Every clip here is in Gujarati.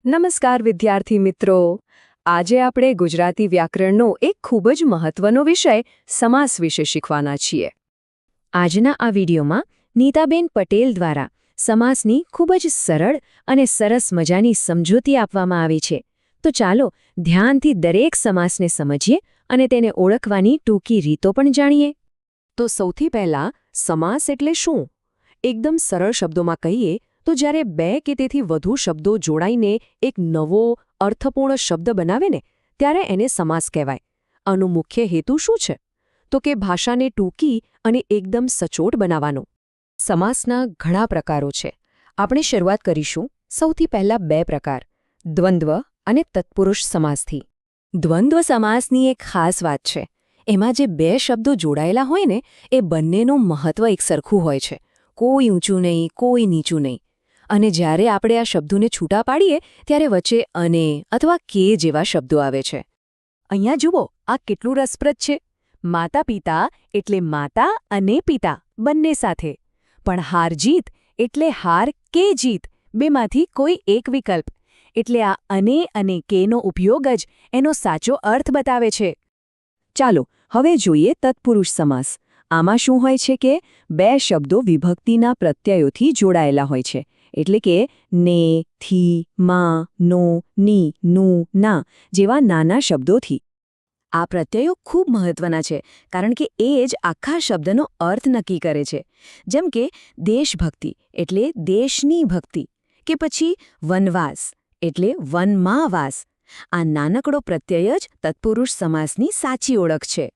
નમસ્કાર વિદ્યાર્થી મિત્રો. આજે આપણે ગુજરાતી વ્યાકરણનો એક ખૂબ જ મહત્વનો વિષય સમાસ વિશે શીખવાના છીએ. આજના આ વિડીયોમાં નીતાબેન પટેલ દ્વારા સમાસની ખૂબ જ સરળ અને સરસ મજાની સમજૂતી આપવામાં આવી છે. તો ચાલો ધ્યાનથી દરેક સમાસને સમજીએ અને તેને ઓળખવાની ટૂંકી રીતો પણ જાણીએ. તો સૌથી પહેલા સમાસ એટલે શું? એકદમ સરળ શબ્દોમાં કહીએ તો જ્યારે બે કે તેથી વધુ શબ્દો જોડાઈને એક નવો અર્થપૂર્ણ શબ્દ બનાવે ને ત્યારે એને સમાસ કહેવાય. આનો મુખ્ય હેતુ શું છે? તો કે ભાષાને ટૂંકી અને એકદમ સચોટ બનાવવાનો. સમાસના ઘણા પ્રકારો છે. આપણે શરૂઆત કરીશું સૌથી પહેલા બે પ્રકાર, દ્વંદ્વ અને તત્પુરુષ સમાસથી. દ્વંદ્વ સમાસની એક ખાસ વાત છે. એમાં જે બે શબ્દો જોડાયેલા હોય ને એ બંનેનું મહત્વ એક સરખું હોય છે. કોઈ ઊંચું નહીં, કોઈ નીચું નહીં. અને જ્યારે આપણે આ શબ્દોને છૂટા પાડીએ ત્યારે વચ્ચે અને અથવા કે જેવા શબ્દો આવે છે. અહીંયા જુઓ, આ કેટલું રસપ્રદ છે. માતા પિતા એટલે માતા અને પિતા બંને સાથે. પણ હાર જીત એટલે હાર કે જીત બેમાંથી કોઈ એક વિકલ્પ. એટલે આ અને કેનો ઉપયોગ જ એનો સાચો અર્થ બતાવે છે. ચાલો હવે જોઈએ તત્પુરુષ સમાસ. આમાં શું હોય છે કે બે શબ્દો વિભક્તિના પ્રત્યયોથી જોડાયેલા હોય છે. એટલે કે ને, થી, માં, નો, ની, નું, ના જેવા નાના શબ્દોથી. આ પ્રત્યયો ખૂબ મહત્વના છે કારણ કે એ જ આખા શબ્દનો અર્થ નક્કી કરે છે. જેમ કે દેશભક્તિ એટલે દેશની ભક્તિ, કે પછી વનવાસ એટલે વનમાં વાસ. આ નાનકડો પ્રત્યય જ તત્પુરુષ સમાસની સાચી ઓળખ છે.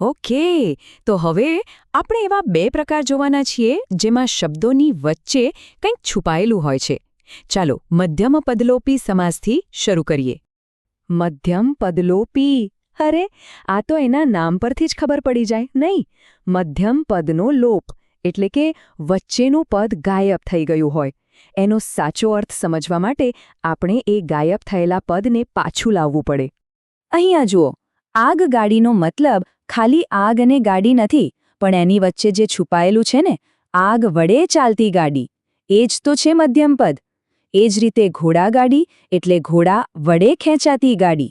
ઓકે, તો હવે આપણે એવા બે પ્રકાર જોવાના છીએ જેમાં શબ્દોની વચ્ચે કંઈક છુપાયેલું હોય છે. ચાલો મધ્યમ પદલોપી સમાસથી શરૂ કરીએ. મધ્યમ પદલોપી, અરે આ તો એના નામ પરથી જ ખબર પડી જાય નહીં? મધ્યમ પદનો લોપ એટલે કે વચ્ચેનું પદ ગાયબ થઈ ગયું હોય. એનો સાચો અર્થ સમજવા માટે આપણે એ ગાયબ થયેલા પદને પાછું લાવવું પડે. અહીંયા જુઓ, આગગાડીનો મતલબ ખાલી આગ અને ગાડી નથી, પણ એની વચ્ચે જે છુપાયેલું છે ને, આગ વડે ચાલતી ગાડી, એ જ તો છે મધ્યમ પદ. એ જ રીતે ઘોડાગાડી એટલે ઘોડા વડે ખેંચાતી ગાડી.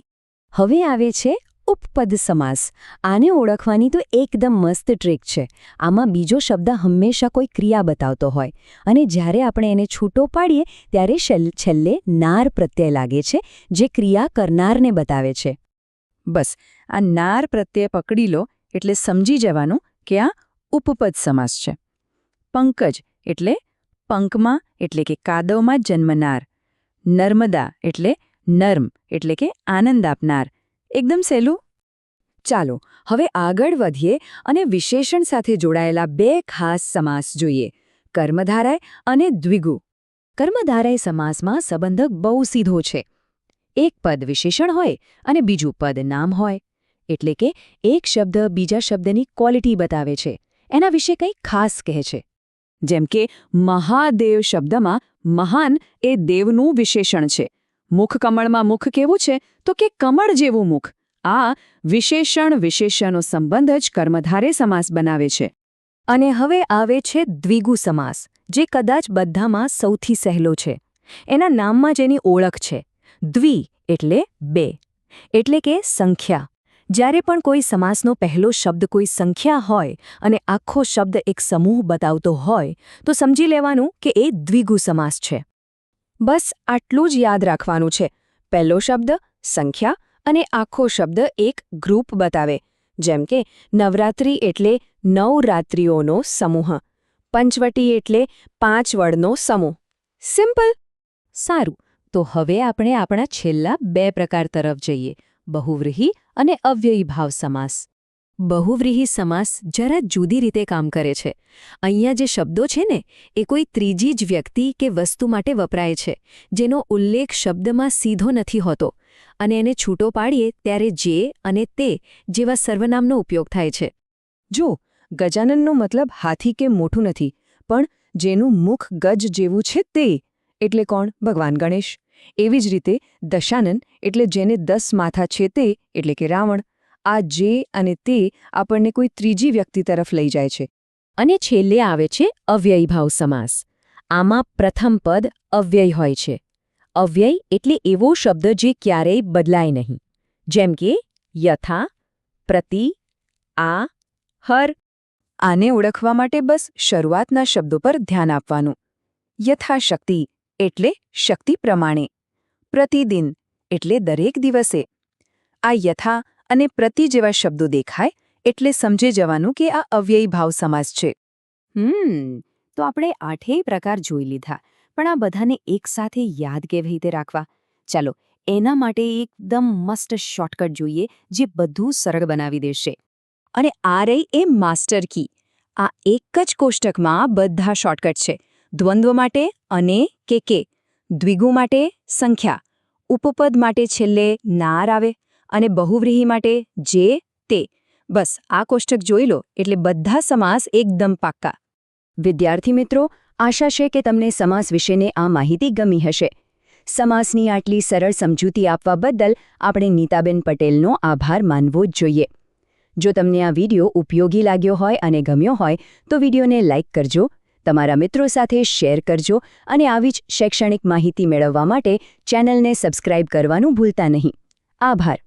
હવે આવે છે ઉપપદ સમાસ. આને ઓળખવાની તો એકદમ મસ્ત ટ્રીક છે. આમાં બીજો શબ્દ હંમેશા કોઈ ક્રિયા બતાવતો હોય અને જ્યારે આપણે એને છૂટો પાડીએ ત્યારે છેલ્લે નાર પ્રત્યય લાગે છે, જે ક્રિયા કરનારને બતાવે છે. બસ આ નાર પ્રત્યય પકડી લો એટલે સમજી જવાનું કે આ ઉપપદ સમાસ છે. પંકજ એટલે પંકમાં એટલે કે કાદવમાં જન્મનાર. નર્મદા એટલે નર્મ એટલે કે આનંદ આપનાર. એકદમ સહેલું. ચાલો હવે આગળ વધીએ અને વિશેષણ સાથે જોડાયેલા બે ખાસ સમાસ જોઈએ, કર્મધારય અને દ્વિગુ. કર્મધારય સમાસમાં સંબંધ બહુ સીધો છે. એક પદ વિશેષણ હોય અને બીજું પદ નામ હોય. એટલે કે એક શબ્દ બીજા શબ્દની ક્વોલિટી બતાવે છે, એના વિશે કંઈ ખાસ કહે છે. જેમ કે મહાદેવ શબ્દમાં મહાન એ દેવનું વિશેષણ છે. મુખ કમળમાં મુખ કેવું છે? તો કે કમળ જેવું મુખ. આ વિશેષણનો સંબંધ જ કર્મધારય સમાસ બનાવે છે. અને હવે આવે છે દ્વિગુ સમાસ, જે કદાચ બધામાં સૌથી સહેલો છે. એના નામમાં જ એની ઓળખ છે. દ્વિ એટલે બે, એટલે કે સંખ્યા. જ્યારે પણ કોઈ સમાસનો પહેલો શબ્દ કોઈ સંખ્યા હોય અને આખો શબ્દ એક સમૂહ બતાવતો હોય તો સમજી લેવાનું કે એ દ્વિગુ સમાસ છે. બસ આટલું જ યાદ રાખવાનું છે. પહેલો શબ્દ સંખ્યા અને આખો શબ્દ એક ગ્રુપ બતાવે. જેમ કે નવરાત્રિ એટલે 9 રાત્રિઓનો સમૂહ. પંચવટી એટલે 5 વડનો સમૂહ. સિમ્પલ. સારું, તો હવે આપણે આપણા છેલ્લા બે પ્રકાર તરફ જઈએ, બહુવ્રીહી અને અવ્યયી ભાવ સમાસ. બહુવ્રીહી સમાસ જરા જુદી રીતે કામ કરે છે. અહીંયા જે શબ્દો છે ને એ કોઈ ત્રીજી જ વ્યક્તિ કે વસ્તુ માટે વપરાય છે, જેનો ઉલ્લેખ શબ્દમાં સીધો નથી હોતો, અને એને છૂટો પાડીએ ત્યારે જે અને તે જેવા સર્વનામનો ઉપયોગ થાય છે. જો ગજાનનનો મતલબ હાથી કે મોઠું નથી, પણ જેનું મુખ ગજ જેવું છે તે. એટલે કોણ? ભગવાન ગણેશ. એવી જ રીતે દશાનન એટલે જેને 10 માથા છે તે, એટલે કે રાવણ. આ જે અને તે આપણને કોઈ ત્રીજી વ્યક્તિ તરફ લઈ જાય છે. અને છેલ્લે આવે છે અવ્યયી ભાવ સમાસ. આમાં પ્રથમ પદ અવ્યય હોય છે. અવ્યય એટલે એવો શબ્દ જે ક્યારેય બદલાય નહીં, જેમ કે યથા, પ્રતિ, આ, હર. આને ઓળખવા માટે બસ શરૂઆતના શબ્દો પર ધ્યાન આપવાનું. યથાશક્તિ એટલે શક્તિ પ્રમાણે. પ્રતિદિન એટલે દરેક દિવસે. આ યથા અને પ્રતિ જેવા શબ્દો દેખાય એટલે સમજી જવાનું કે આ અવ્યયી ભાવ સમાસ છે. તો આપણે 8 પ્રકાર જોઈ લીધા, પણ આ બધાને એકસાથે યાદ કેવી રીતે રાખવા? ચાલો, એના માટે એકદમ મસ્ત શોર્ટકટ જોઈએ જે બધું સરળ બનાવી દેશે. અને આ રહી એ માસ્ટર કી. આ એક જ કોષ્ટકમાં બધા શોર્ટકટ છે. દ્વંદ્વ માટે અને કે, દ્વિગુ માટે સંખ્યા, ઉપપદ માટે છેલ્લે નાર આવે અને બહુવ્રીહી માટે જે તે. બસ આ કોષ્ટક જોઈ લો એટલે બધા સમાસ એકદમ પાક્કા. વિદ્યાર્થી મિત્રો, આશા છે કે તમને સમાસ વિશેની આ માહિતી ગમી હશે. સમાસની આટલી સરળ સમજૂતી આપવા બદલ આપણે નીતાબેન પટેલનો આભાર માનવો જ જોઈએ. જો તમને આ વિડિયો ઉપયોગી લાગ્યો હોય અને ગમ્યો હોય તો વિડિયોને લાઇક કરજો, તમારા મિત્રો સાથે શેર કરજો અને આવી જ શૈક્ષણિક માહિતી મેળવવા માટે ચેનલને સબસ્ક્રાઇબ કરવાનું ભૂલતા નહીં. આભાર.